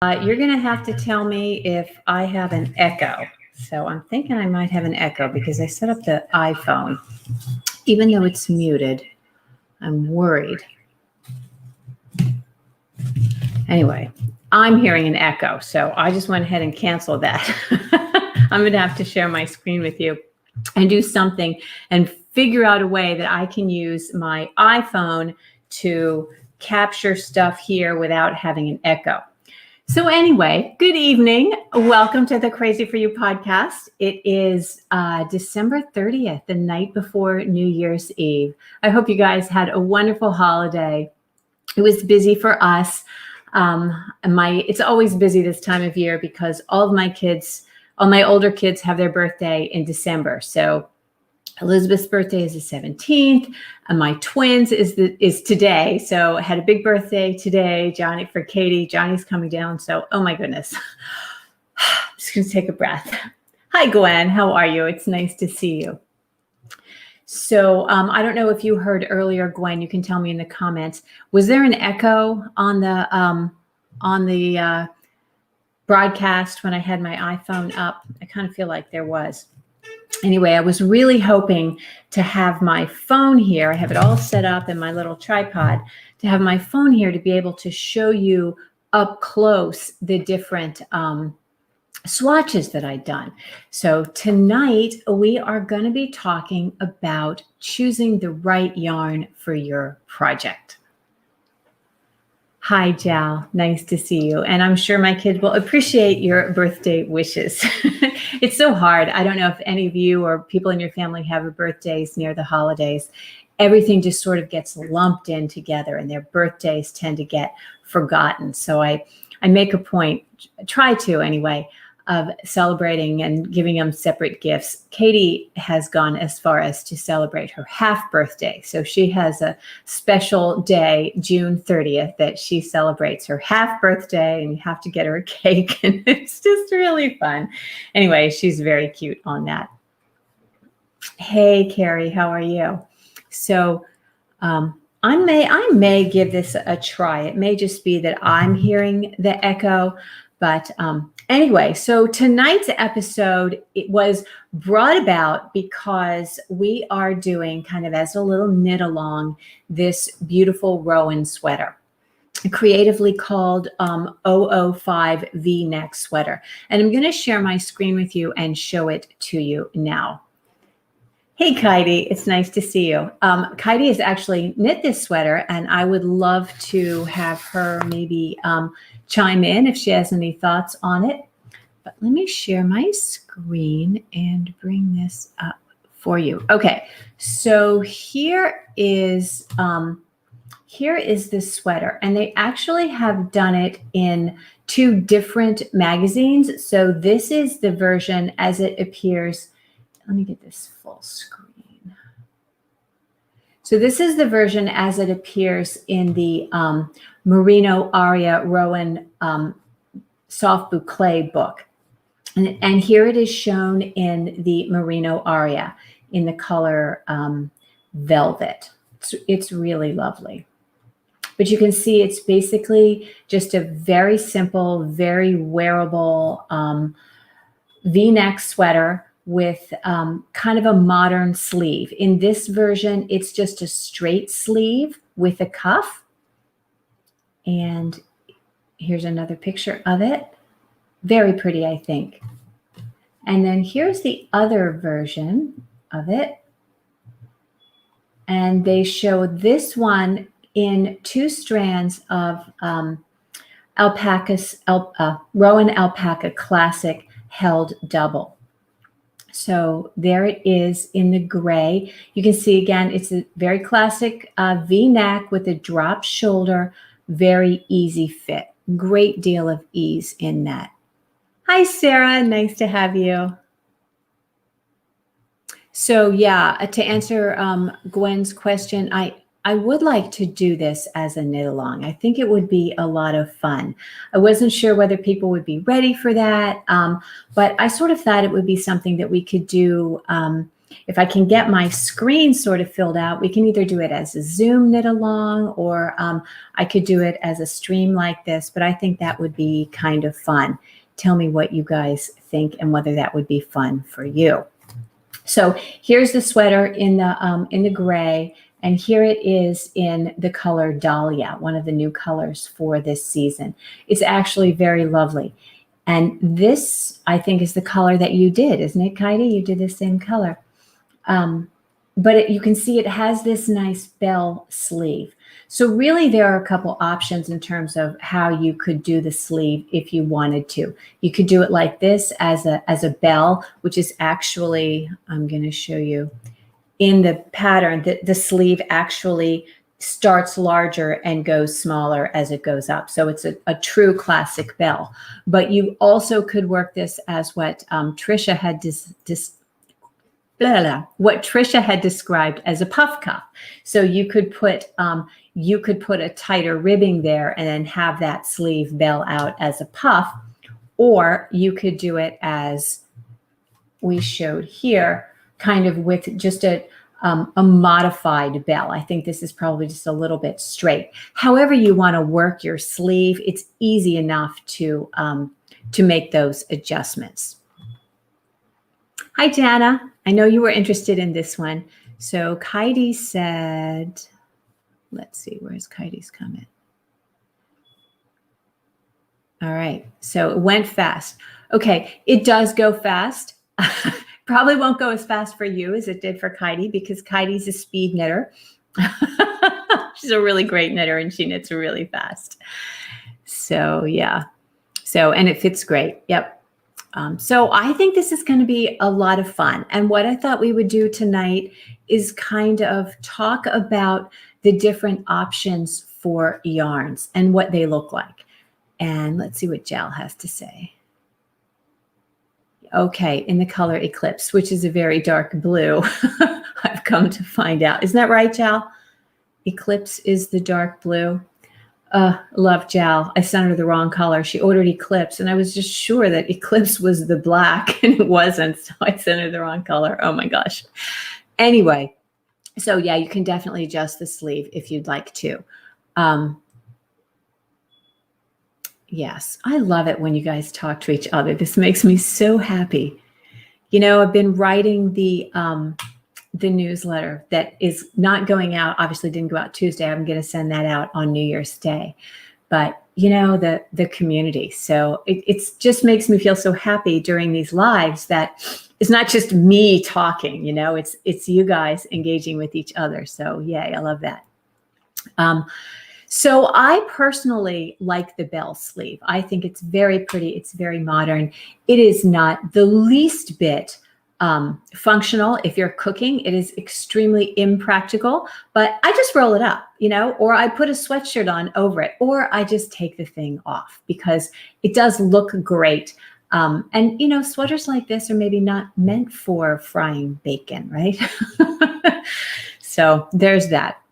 You're going to have to tell me if I have an echo. So I'm thinking I might have an echo because I set up the iPhone. Even though it's muted, I'm worried. Anyway, I'm hearing an echo, so I just went ahead and canceled that. I'm going to have to share my screen with you and do something and figure out a way that I can use my iPhone to capture stuff here without having an echo. So anyway, good evening. Welcome to the Crazy For You podcast. It is December 30th, the night before New Year's Eve. I hope you guys had a wonderful holiday. It was busy for us. It's always busy this time of year because all my older kids have their birthday in December. So Elizabeth's birthday is the 17th, and my twins is today. So I had a big birthday today, for Katie. Johnny's coming down. So, oh my goodness. I'm just going to take a breath. Hi, Gwen. How are you? It's nice to see you. So I don't know if you heard earlier, Gwen, you can tell me in the comments. Was there an echo on the broadcast when I had my iPhone up? I kind of feel like there was. Anyway, I was really hoping to have my phone here. I have it all set up in my little tripod to have my phone here to be able to show you up close the different swatches that I'd done. So tonight we are going to be talking about choosing the right yarn for your project. Hi, Jal. Nice to see you. And I'm sure my kids will appreciate your birthday wishes. It's so hard. I don't know if any of you or people in your family have birthdays near the holidays. Everything just sort of gets lumped in together and their birthdays tend to get forgotten. So I make a point, try to anyway, of celebrating and giving them separate gifts. Katie has gone as far as to celebrate her half birthday. So she has a special day, June 30th, that she celebrates her half birthday, and you have to get her a cake. And it's just really fun. Anyway, she's very cute on that. Hey, Carrie, how are you? So I may give this a try. It may just be that I'm hearing the echo, but anyway, so tonight's episode, it was brought about because we are doing kind of as a little knit along this beautiful Rowan sweater, creatively called 005 V-neck sweater. And I'm going to share my screen with you and show it to you now. Hey, Katie, it's nice to see you. Katie has actually knit this sweater, and I would love to have her maybe chime in if she has any thoughts on it. But let me share my screen and bring this up for you. Okay, so here is this sweater, and they actually have done it in 2 different magazines. So this is the version as it appears. Let me get this full screen. So this is the version as it appears in the Merino Aria Rowan Soft Boucle book. And here it is shown in the Merino Aria in the color velvet. It's really lovely. But you can see it's basically just a very simple, very wearable V-neck sweater with kind of a modern sleeve. In this version, it's just a straight sleeve with a cuff. And here's another picture of it. Very pretty, I think. And then here's the other version of it. And they show this one in 2 strands of Rowan Alpaca Classic held double. So there it is in the gray. You can see again, it's a very classic V-neck with a drop shoulder, very easy fit. Great deal of ease in that. Hi, Sarah. Nice to have you. So yeah, to answer Gwen's question, I would like to do this as a knit along. I think it would be a lot of fun. I wasn't sure whether people would be ready for that, but I sort of thought it would be something that we could do if I can get my screen sort of filled out, we can either do it as a Zoom knit along, or I could do it as a stream like this, but I think that would be kind of fun. Tell me what you guys think and whether that would be fun for you. So here's the sweater in the gray, and here it is in the color Dahlia, one of the new colors for this season. It's actually very lovely. And this, I think, is the color that you did, isn't it, Kaidi? You did the same color. But you can see it has this nice bell sleeve. So really there are a couple options in terms of how you could do the sleeve if you wanted to. You could do it like this as a bell, which is actually, I'm going to show you in the pattern that the sleeve actually starts larger and goes smaller as it goes up. So it's a true classic bell. But you also could work this as what Trisha had what Trisha had described as a puff cuff. So you could put a tighter ribbing there and then have that sleeve bell out as a puff, or you could do it as we showed here, kind of with just a modified bell. I think this is probably just a little bit straight. However you want to work your sleeve, it's easy enough to make those adjustments. Hi, Jana. I know you were interested in this one. So Kaidi said, let's see, where's Kaidi's comment? All right, so it went fast. Okay, it does go fast. Probably won't go as fast for you as it did for Kaidi, because Kaidi's a speed knitter. She's a really great knitter and she knits really fast. So yeah, and it fits great. Yep. So I think this is going to be a lot of fun. And what I thought we would do tonight is kind of talk about the different options for yarns and what they look like. And let's see what Jal has to say. Okay, in the color Eclipse, which is a very dark blue, I've come to find out. Isn't that right, Jal? Eclipse is the dark blue. Love Jal. I sent her the wrong color. She ordered Eclipse, and I was just sure that Eclipse was the black, and it wasn't, so I sent her the wrong color. Oh my gosh. Anyway, so yeah, you can definitely adjust the sleeve if you'd like to. Yes, I love it when you guys talk to each other. This makes me so happy. You know, I've been writing the newsletter that is not going out. Obviously didn't go out Tuesday. I'm going to send that out on New Year's Day. But, you know, the community. So it just makes me feel so happy during these lives that it's not just me talking, you know, it's you guys engaging with each other. So yay, I love that. So I personally like the bell sleeve. I think it's very pretty. It's very modern. It is not the least bit functional. If you're cooking, it is extremely impractical, but I just roll it up, you know, or I put a sweatshirt on over it, or I just take the thing off because it does look great. And, you know, sweaters like this are maybe not meant for frying bacon, right? So there's that.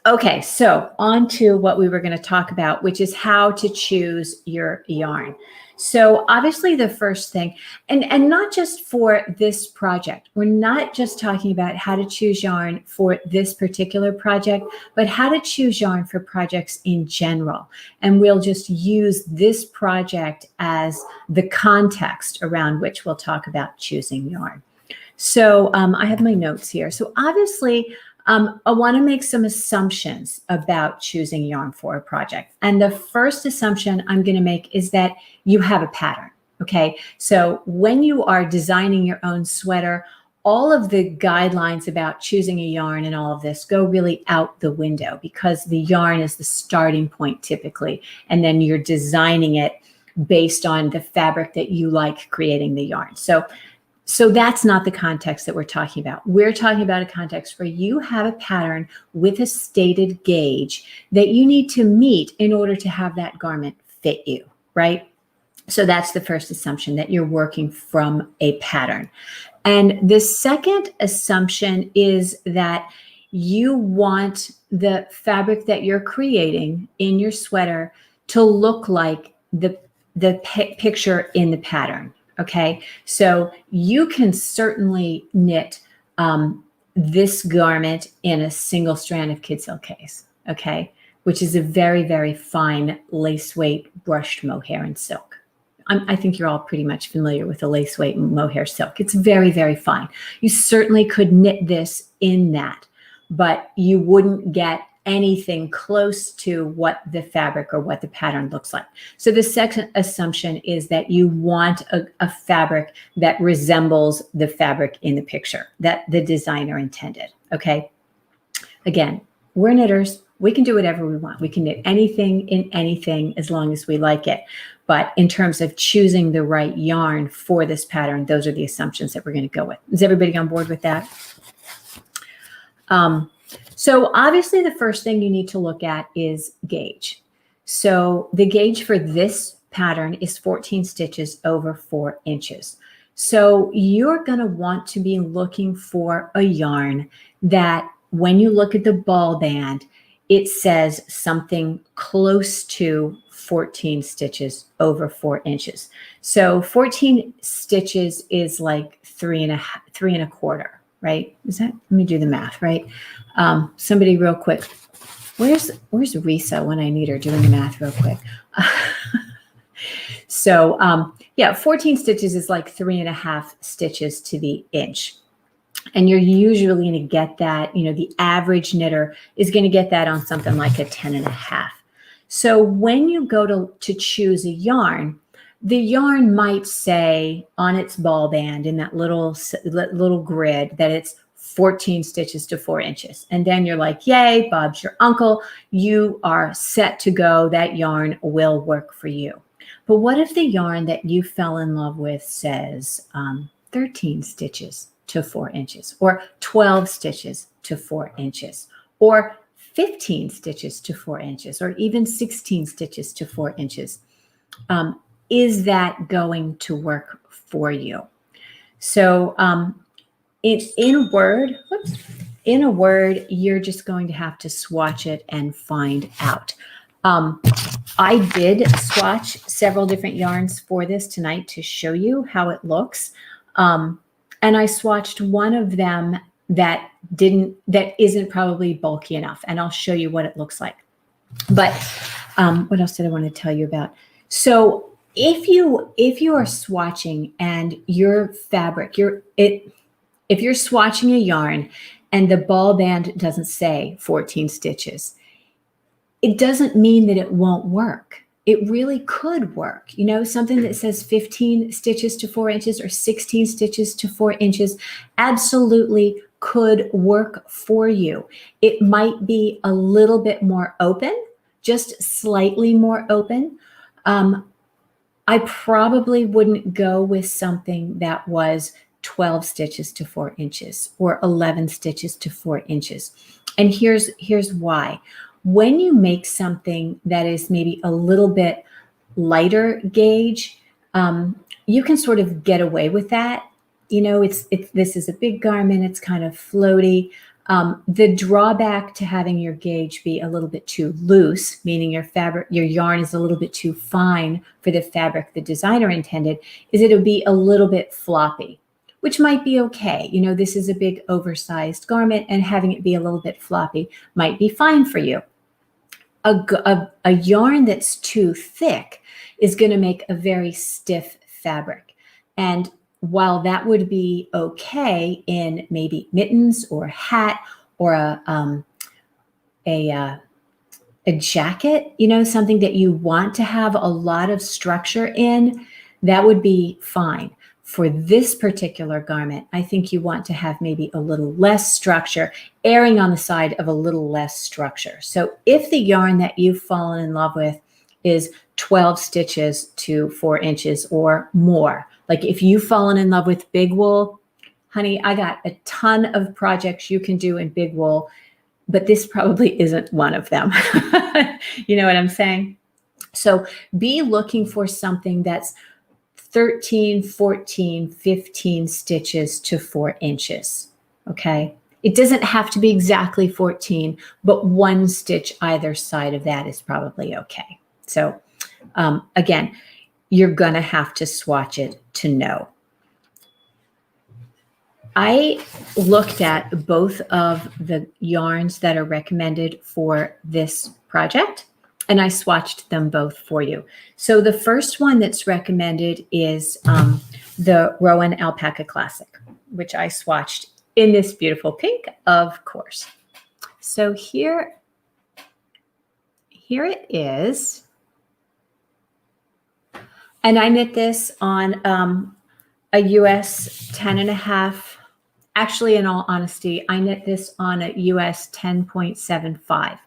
Okay, so on to what we were going to talk about, which is how to choose your yarn. So obviously the first thing, and not just for this project, we're not just talking about how to choose yarn for this particular project, but how to choose yarn for projects in general. And we'll just use this project as the context around which we'll talk about choosing yarn. So I have my notes here. So obviously, I want to make some assumptions about choosing yarn for a project. And the first assumption I'm going to make is that you have a pattern, okay? So when you are designing your own sweater, all of the guidelines about choosing a yarn and all of this go really out the window because the yarn is the starting point typically, and then you're designing it based on the fabric that you like creating the yarn. So that's not the context that we're talking about. We're talking about a context where you have a pattern with a stated gauge that you need to meet in order to have that garment fit you, right? So that's the first assumption, that you're working from a pattern. And the second assumption is that you want the fabric that you're creating in your sweater to look like the picture in the pattern. Okay, so you can certainly knit this garment in a single strand of kid silk case, okay, which is a very, very fine lace weight brushed mohair and silk. I think you're all pretty much familiar with the lace weight mohair silk. It's very, very fine. You certainly could knit this in that, but you wouldn't get anything close to what the fabric or what the pattern looks like. So the second assumption is that you want a fabric that resembles the fabric in the picture that the designer intended, okay? Again, we're knitters. We can do whatever we want. We can knit anything in anything as long as we like it. But in terms of choosing the right yarn for this pattern, those are the assumptions that we're going to go with. Is everybody on board with that? So obviously the first thing you need to look at is gauge. So the gauge for this pattern is 14 stitches over 4 inches. So you're going to want to be looking for a yarn that when you look at the ball band, it says something close to 14 stitches over 4 inches. So 14 stitches is like 3 1/4, right? Is that, let me do the math, right? Somebody real quick. Where's Risa when I need her doing the math real quick? So yeah, 14 stitches is like 3 1/2 stitches to the inch. And you're usually going to get that, you know, the average knitter is going to get that on something like a 10 1/2. So when you go to choose a yarn, the yarn might say on its ball band in that little grid that it's 14 stitches to 4 inches. And then you're like, yay, Bob's your uncle. You are set to go. That yarn will work for you. But what if the yarn that you fell in love with says 13 stitches to 4 inches, or 12 stitches to 4 inches, or 15 stitches to 4 inches, or even 16 stitches to 4 inches? Is that going to work for you? So in a word, you're just going to have to swatch it and find out. I did swatch several different yarns for this tonight to show you how it looks. And I swatched one of them that isn't probably bulky enough, and I'll show you what it looks like. But what else did I want to tell you about? So if you are swatching and your fabric, if you're swatching a yarn and the ball band doesn't say 14 stitches, it doesn't mean that it won't work. It really could work. You know, something that says 15 stitches to 4 inches or 16 stitches to 4 inches absolutely could work for you. It might be a little bit more open, just slightly more open. I probably wouldn't go with something that was 12 stitches to 4 inches or 11 stitches to 4 inches. And here's why. When you make something that is maybe a little bit lighter gauge, you can sort of get away with that. You know, this is a big garment. It's kind of floaty. The drawback to having your gauge be a little bit too loose, meaning your yarn is a little bit too fine for the fabric the designer intended, is it'll be a little bit floppy, which might be okay. You know, this is a big oversized garment, and having it be a little bit floppy might be fine for you. A yarn that's too thick is going to make a very stiff fabric. And while that would be okay in maybe mittens or hat or a jacket, you know, something that you want to have a lot of structure in, that would be fine. For this particular garment, I think you want to have maybe a little less structure, erring on the side of a little less structure. So if the yarn that you've fallen in love with is 12 stitches to 4 inches or more, like if you've fallen in love with big wool, honey, I got a ton of projects you can do in big wool, but this probably isn't one of them. You know what I'm saying? So be looking for something that's 13, 14, 15 stitches to 4 inches, okay? It doesn't have to be exactly 14, but 1 stitch either side of that is probably okay. So again, you're gonna have to swatch it to know. I looked at both of the yarns that are recommended for this project, and I swatched them both for you. So the first one that's recommended is the Rowan Alpaca Classic, which I swatched in this beautiful pink, of course. So here it is. And I knit this on a US 10.5. Actually, in all honesty, I knit this on a US 10.75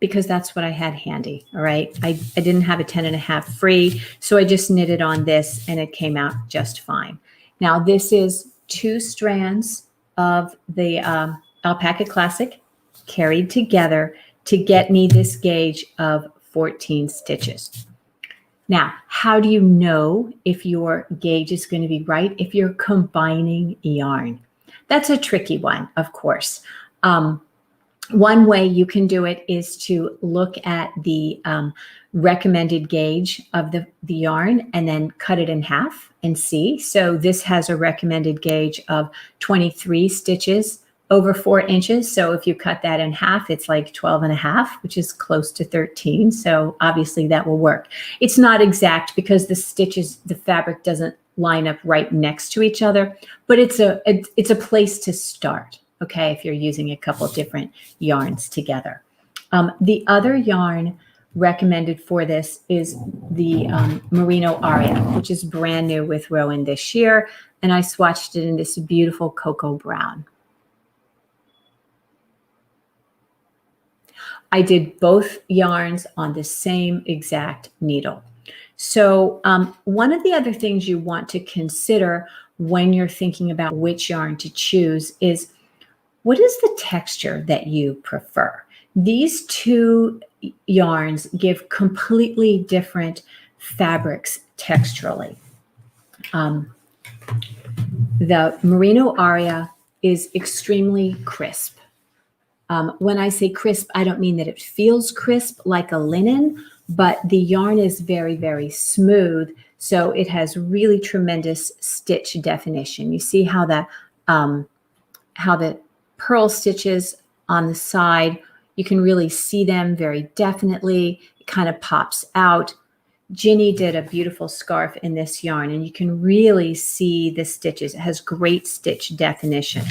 because that's what I had handy. All right. I didn't have a 10.5 free, so I just knitted on this and it came out just fine. Now, this is 2 strands of the Alpaca Classic carried together to get me this gauge of 14 stitches. Now, how do you know if your gauge is going to be right if you're combining yarn? That's a tricky one, of course. One way you can do it is to look at the recommended gauge of the yarn and then cut it in half and see. So this has a recommended gauge of 23 stitches over 4 inches. So if you cut that in half, it's like 12.5, which is close to 13. So obviously that will work. It's not exact because the stitches, the fabric doesn't line up right next to each other, but it's a place to start. Okay, if you're using a couple different yarns together. The other yarn recommended for this is the Merino Aria, which is brand new with Rowan this year. And I swatched it in this beautiful cocoa brown. I did both yarns on the same exact needle. So one of the other things you want to consider when you're thinking about which yarn to choose is, what is the texture that you prefer? These 2 yarns give completely different fabrics texturally. The Merino Aria is extremely crisp. When I say crisp, I don't mean that it feels crisp like a linen, but the yarn is very, very smooth. So it has really tremendous stitch definition. You see how the pearl stitches on the side, you can really see them very definitely. It kind of pops out. Ginny did a beautiful scarf in this yarn, and you can really see the stitches. It has great stitch definition.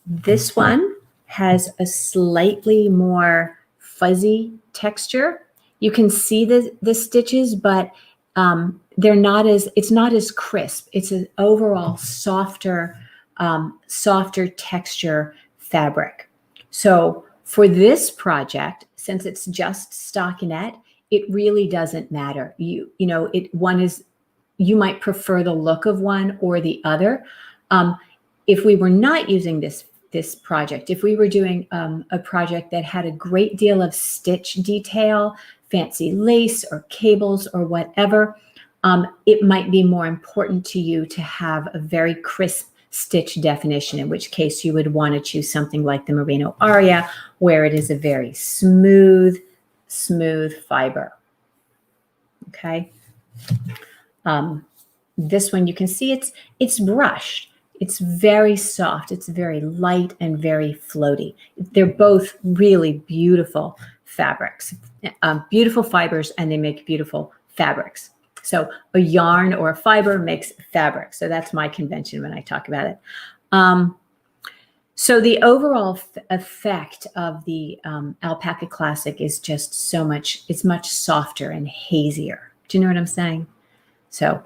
This one has a slightly more fuzzy texture. You can see the stitches, but it's not as crisp. It's an overall softer texture fabric. So for this project, since it's just stockinette, it really doesn't matter. You might prefer the look of one or the other. If we were not using this project, if we were doing a project that had a great deal of stitch detail, fancy lace or cables or whatever, it might be more important to you to have a very crisp stitch definition, in which case you would want to choose something like the Merino Aria, where it is a very smooth fiber. Okay. This one, you can see it's brushed. It's very soft. It's very light and very floaty. They're both really beautiful fabrics, beautiful fibers, and they make beautiful fabrics. So a yarn or a fiber makes fabric. So that's my convention when I talk about it. So the overall effect of the Alpaca Classic is just it's much softer and hazier. Do you know what I'm saying? So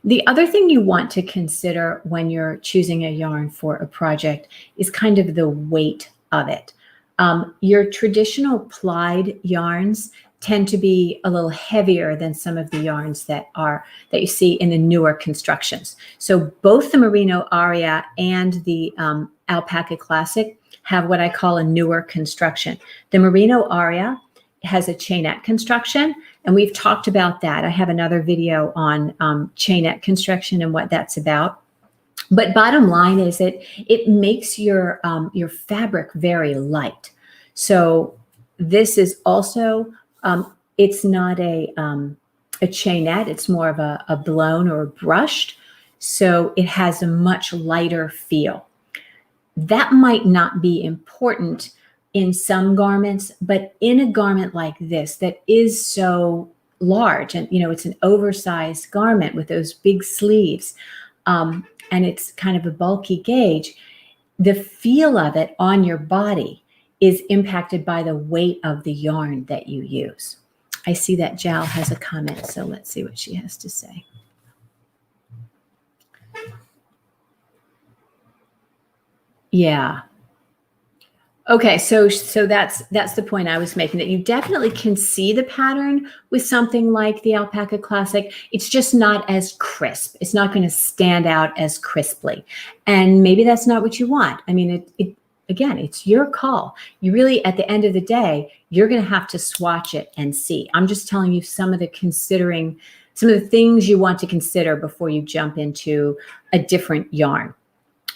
the other thing you want to consider when you're choosing a yarn for a project is kind of the weight of it. Your traditional plied yarns tend to be a little heavier than some of the yarns that you see in the newer constructions. So both the Merino Aria and the Alpaca Classic have what I call a newer construction. The Merino Aria has a chainette construction, and we've talked about that. I have another video on chainette construction and what that's about. But bottom line is it makes your fabric very light. So this is also, it's not a chainette, it's more of a blown or brushed. So it has a much lighter feel. That might not be important in some garments, but in a garment like this that is so large, and it's an oversized garment with those big sleeves, and it's kind of a bulky gauge, the feel of it on your body is impacted by the weight of the yarn that you use. I see that Jal has a comment, so let's see what she has to say. Yeah. Okay, so that's the point I was making, that you definitely can see the pattern with something like the Alpaca Classic. It's just not as crisp. It's not going to stand out as crisply. And maybe that's not what you want. I mean, again, it's your call. You really, at the end of the day, you're going to have to swatch it and see. I'm just telling you some of the things you want to consider before you jump into a different yarn.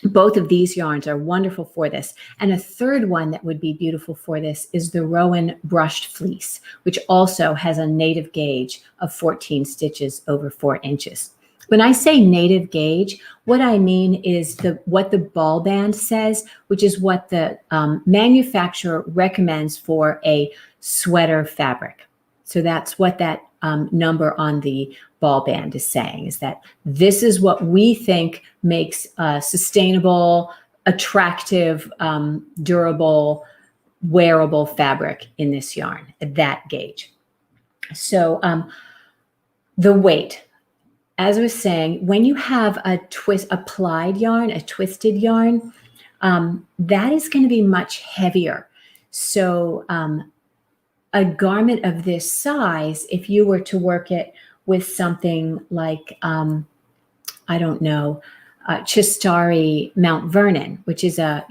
Both of these yarns are wonderful for this. And a third one that would be beautiful for this is the Rowan Brushed Fleece, which also has a native gauge of 14 stitches over 4 inches. When I say native gauge, what I mean is what the ball band says, which is what the manufacturer recommends for a sweater fabric. So that's what that number on the ball band is saying, is that this is what we think makes a sustainable, attractive, durable, wearable fabric in this yarn, that gauge. So the weight, as I was saying, when you have a plied yarn, a twisted yarn, that is going to be much heavier. So a garment of this size, if you were to work it with something like, I don't know, Chistari Mount Vernon, which is a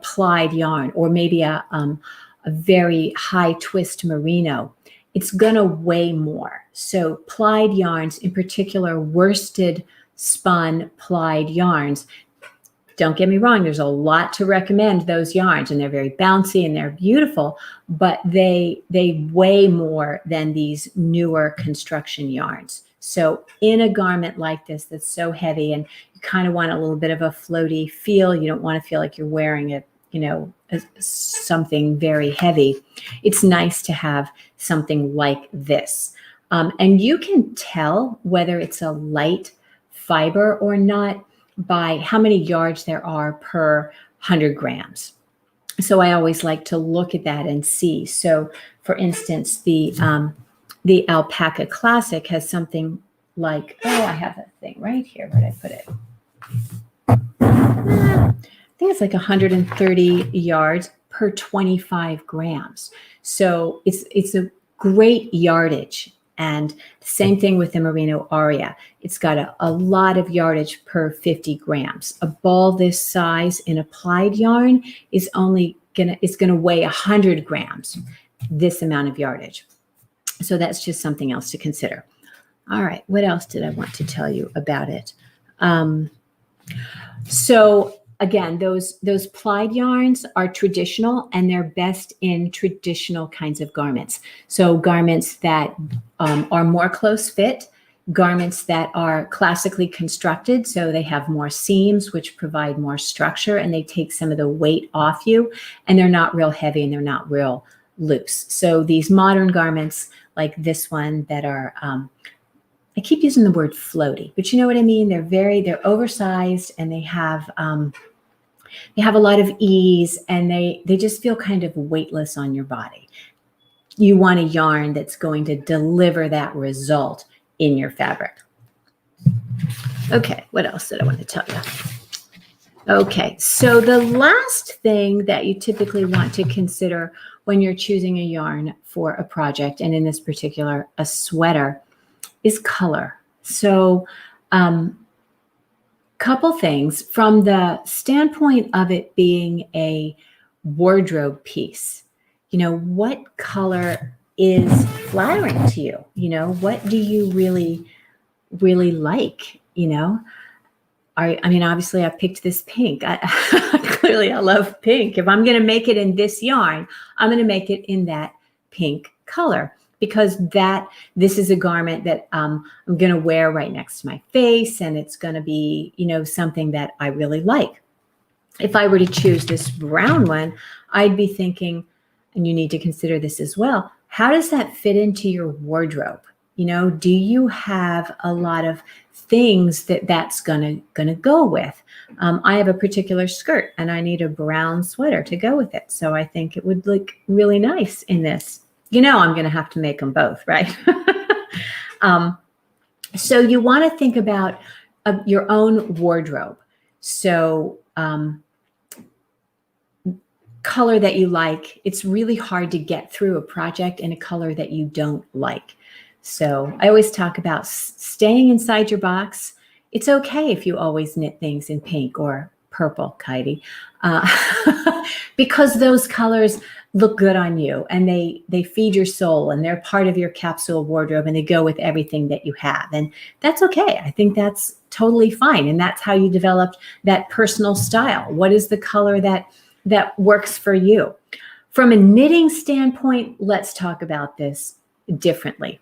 plied yarn, or maybe a very high twist merino, it's going to weigh more. So plied yarns, in particular, worsted spun plied yarns, don't get me wrong, there's a lot to recommend those yarns, and they're very bouncy and they're beautiful, but they weigh more than these newer construction yarns. So in a garment like this that's so heavy, and you kind of want a little bit of a floaty feel, you don't want to feel like you're wearing something very heavy, it's nice to have something like this. And you can tell whether it's a light fiber or not by how many yards there are per 100 grams. So I always like to look at that and see. So for instance, the Alpaca Classic has something like, I have that thing right here. Where did I put it? I think it's like 130 yards per 25 grams. So it's a great yardage. And same thing with the Merino Aria. It's got a lot of yardage per 50 grams. A ball this size in applied yarn is only gonna weigh 100 grams, this amount of yardage. So that's just something else to consider. All right, what else did I want to tell you about it? So again, those plied yarns are traditional, and they're best in traditional kinds of garments. So garments that are more close fit, garments that are classically constructed, so they have more seams, which provide more structure, and they take some of the weight off you, and they're not real heavy and they're not real loose. So these modern garments like this one that are, I keep using the word floaty, but you know what I mean? They're oversized, and they have a lot of ease, and they just feel kind of weightless on your body. You want a yarn that's going to deliver that result in your fabric. Okay, what else did I want to tell you? Okay, so the last thing that you typically want to consider when you're choosing a yarn for a project, and in this particular, a sweater, is color. So couple things from the standpoint of it being a wardrobe piece. What color is flattering to you? What do you really, really like? Obviously I picked this pink. Clearly I love pink. If I'm going to make it in this yarn, I'm going to make it in that pink color. because this is a garment that I'm going to wear right next to my face, and it's going to be, something that I really like. If I were to choose this brown one, I'd be thinking, and you need to consider this as well, how does that fit into your wardrobe? Do you have a lot of things that's gonna go with? I have a particular skirt and I need a brown sweater to go with it. So I think it would look really nice in this. I'm gonna have to make them both, right? So you wanna think about your own wardrobe. So color that you like. It's really hard to get through a project in a color that you don't like. So I always talk about staying inside your box. It's okay if you always knit things in pink or purple, Kaidi, because those colors look good on you, and they feed your soul, and they're part of your capsule wardrobe, and they go with everything that you have. And that's okay. I think that's totally fine. And that's how you developed that personal style. What is the color that works for you? From a knitting standpoint, let's talk about this differently.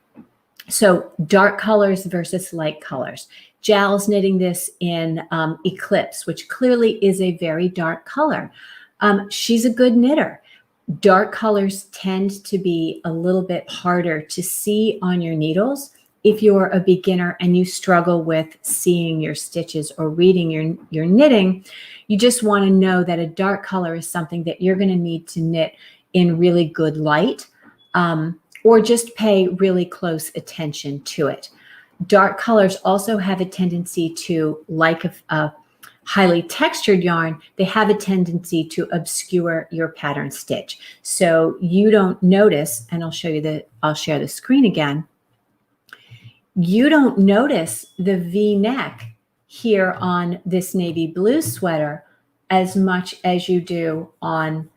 So dark colors versus light colors. Jal's knitting this in Eclipse, which clearly is a very dark color. She's a good knitter. Dark colors tend to be a little bit harder to see on your needles if you're a beginner and you struggle with seeing your stitches or reading your knitting. You just want to know that a dark color is something that you're going to need to knit in really good light, or just pay really close attention to it. Dark colors also have a tendency to, like a highly textured yarn, they have a tendency to obscure your pattern stitch. So you don't notice, and I'll share the screen again. You don't notice the V-neck here on this navy blue sweater as much as you do on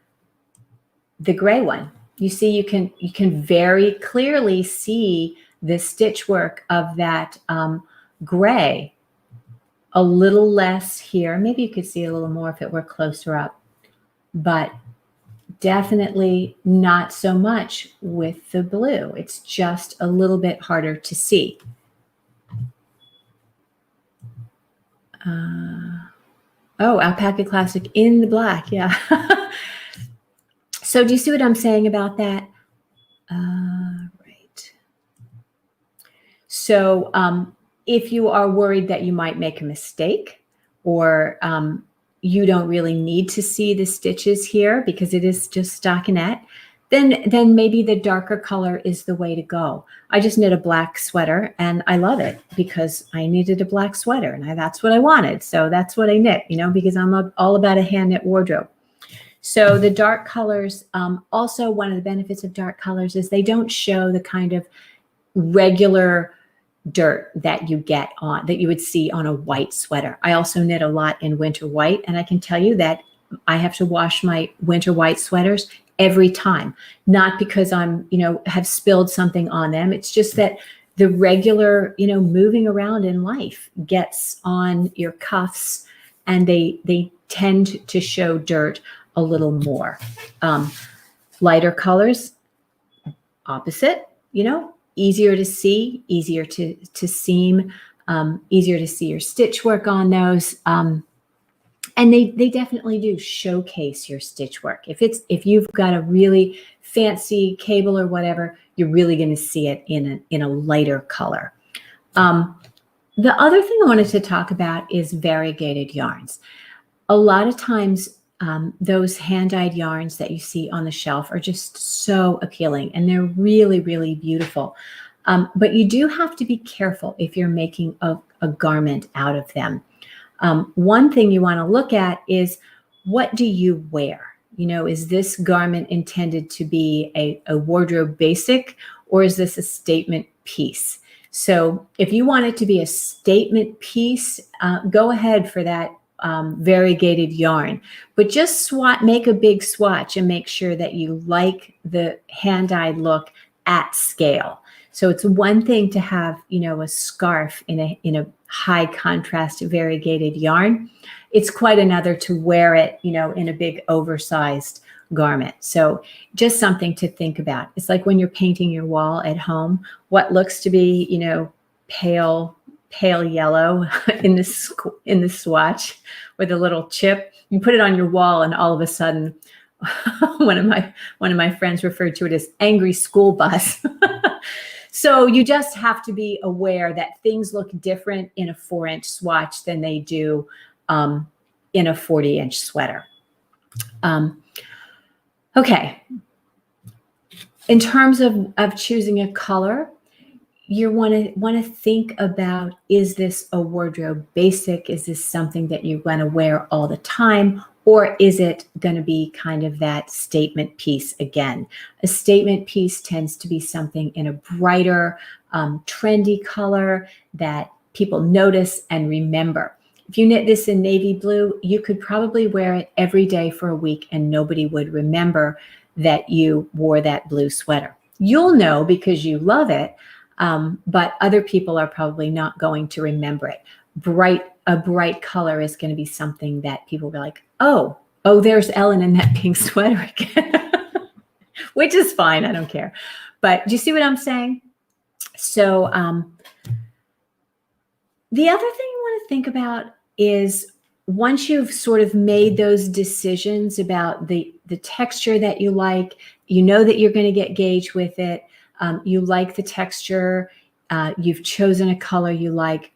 the gray one. You see, you can very clearly see the stitch work of that gray. A little less here. Maybe you could see a little more if it were closer up, but definitely not so much with the blue. It's just a little bit harder to see. Oh, Alpaca Classic in the black. Yeah. So do you see what I'm saying about that? Right. So if you are worried that you might make a mistake, or you don't really need to see the stitches here because it is just stockinette, then maybe the darker color is the way to go. I just knit a black sweater and I love it because I needed a black sweater and that's what I wanted. So that's what I knit, because I'm all about a hand knit wardrobe. So the dark colors, also one of the benefits of dark colors is they don't show the kind of regular dirt that you would see on a white sweater. I also knit a lot in winter white, and I can tell you that I have to wash my winter white sweaters every time, not because I'm, have spilled something on them. It's just that the regular, moving around in life gets on your cuffs, and they tend to show dirt a little more. Lighter colors, opposite, easier to see, easier to seam, easier to see your stitch work on those. And they definitely do showcase your stitch work. If you've got a really fancy cable or whatever, you're really going to see it in a lighter color. The other thing I wanted to talk about is variegated yarns. A lot of times, those hand-dyed yarns that you see on the shelf are just so appealing, and they're really, really beautiful. But you do have to be careful if you're making a garment out of them. One thing you want to look at is, what do you wear? Is this garment intended to be a wardrobe basic, or is this a statement piece? So if you want it to be a statement piece, go ahead for that variegated yarn, but just make a big swatch and make sure that you like the hand-dyed look at scale. So it's one thing to have, a scarf in a high contrast variegated yarn. It's quite another to wear it, in a big oversized garment. So just something to think about. It's like when you're painting your wall at home, what looks to be, pale yellow in the swatch with a little chip, you put it on your wall, and all of a sudden, one of my friends referred to it as angry school bus. So you just have to be aware that things look different in a 4-inch swatch than they do in a 40-inch sweater. Okay. In terms of choosing a color, you want to think about, is this a wardrobe basic? Is this something that you're going to wear all the time? Or is it going to be kind of that statement piece again? A statement piece tends to be something in a brighter, trendy color that people notice and remember. If you knit this in navy blue, you could probably wear it every day for a week and nobody would remember that you wore that blue sweater. You'll know because you love it, but other people are probably not going to remember it. A bright color is going to be something that people will be like, oh, there's Ellen in that pink sweater again, which is fine. I don't care. But do you see what I'm saying? So the other thing you want to think about is, once you've sort of made those decisions about the texture that you like, you know that you're going to get gauge with it, you like the texture, you've chosen a color you like,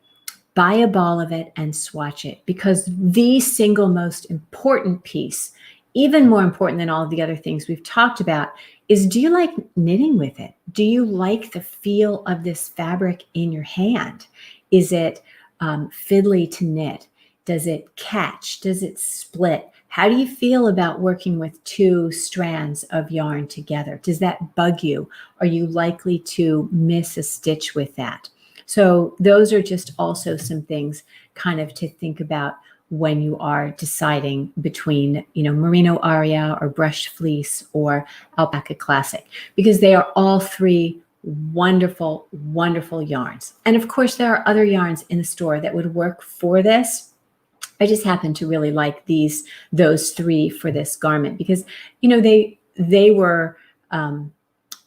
buy a ball of it and swatch it, because the single most important piece, even more important than all of the other things we've talked about, is, do you like knitting with it? Do you like the feel of this fabric in your hand? Is it fiddly to knit? Does it catch? Does it split? How do you feel about working with 2 strands of yarn together? Does that bug you? Are you likely to miss a stitch with that? So those are just also some things kind of to think about when you are deciding between, Merino Aria or Brushed Fleece or Alpaca Classic, because they are all 3 wonderful, wonderful yarns. And of course, there are other yarns in the store that would work for this. I just happen to really like those 3 for this garment because, they were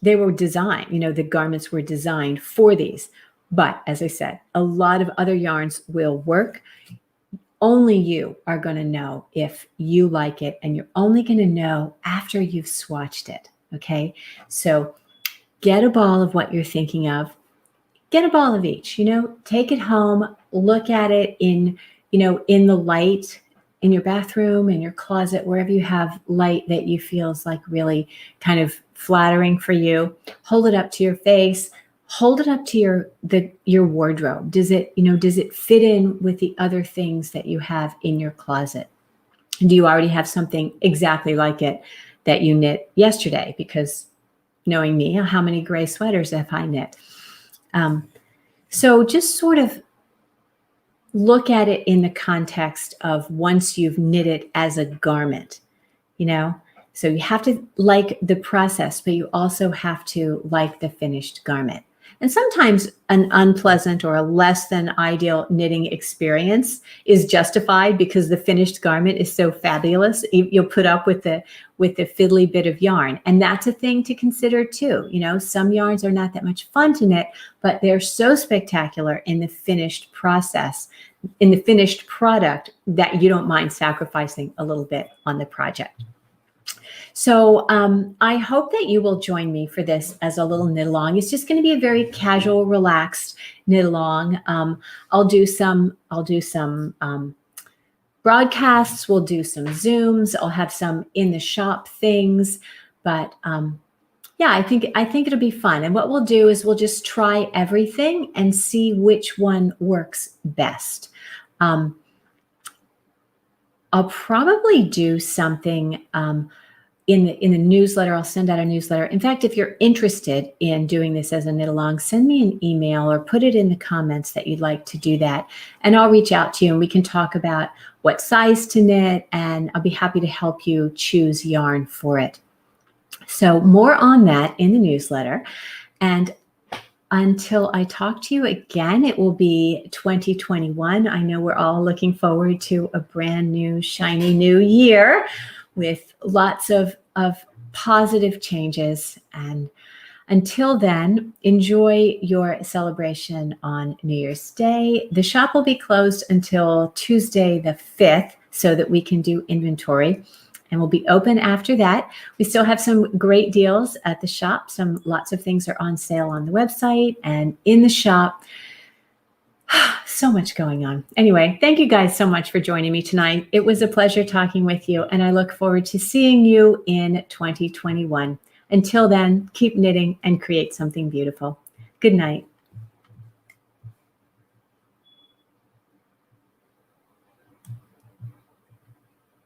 designed, the garments were designed for these. But as I said, a lot of other yarns will work. Only you are going to know if you like it, and you're only going to know after you've swatched it. Okay. So get a ball of what you're thinking of, get a ball of each, take it home, look at it in the light, in your bathroom, in your closet, wherever you have light that you feel is like really kind of flattering for you. Hold it up to your face, hold it up to your wardrobe. Does it fit in with the other things that you have in your closet? Do you already have something exactly like it that you knit yesterday? Because knowing me, how many gray sweaters have I knit? So just sort of look at it in the context of once you've knit it as a garment, So you have to like the process, but you also have to like the finished garment. And sometimes an unpleasant or a less than ideal knitting experience is justified because the finished garment is so fabulous. You'll put up with the fiddly bit of yarn. And that's a thing to consider too. Some yarns are not that much fun to knit, but they're so spectacular in the finished process, in the finished product, that you don't mind sacrificing a little bit on the project. So I hope that you will join me for this as a little knit along. It's just going to be a very casual, relaxed knit along. I'll do some broadcasts. We'll do some Zooms. I'll have some in the shop things. But yeah, I think it'll be fun. And what we'll do is we'll just try everything and see which one works best. I'll probably do something in the newsletter. I'll send out a newsletter. In fact, if you're interested in doing this as a knit along, send me an email or put it in the comments that you'd like to do that. And I'll reach out to you and we can talk about what size to knit, and I'll be happy to help you choose yarn for it. So more on that in the newsletter. And until I talk to you again, it will be 2021. I know we're all looking forward to a brand new, shiny new year with lots of of positive changes. And until then, enjoy your celebration on New Year's Day. The shop will be closed until Tuesday the 5th so that we can do inventory, and we'll be open after that. We still have some great deals at the shop. Lots of things are on sale on the website and in the shop. So much going on. Anyway, thank you guys so much for joining me tonight. It was a pleasure talking with you, and I look forward to seeing you in 2021. Until then, keep knitting and create something beautiful. Good night.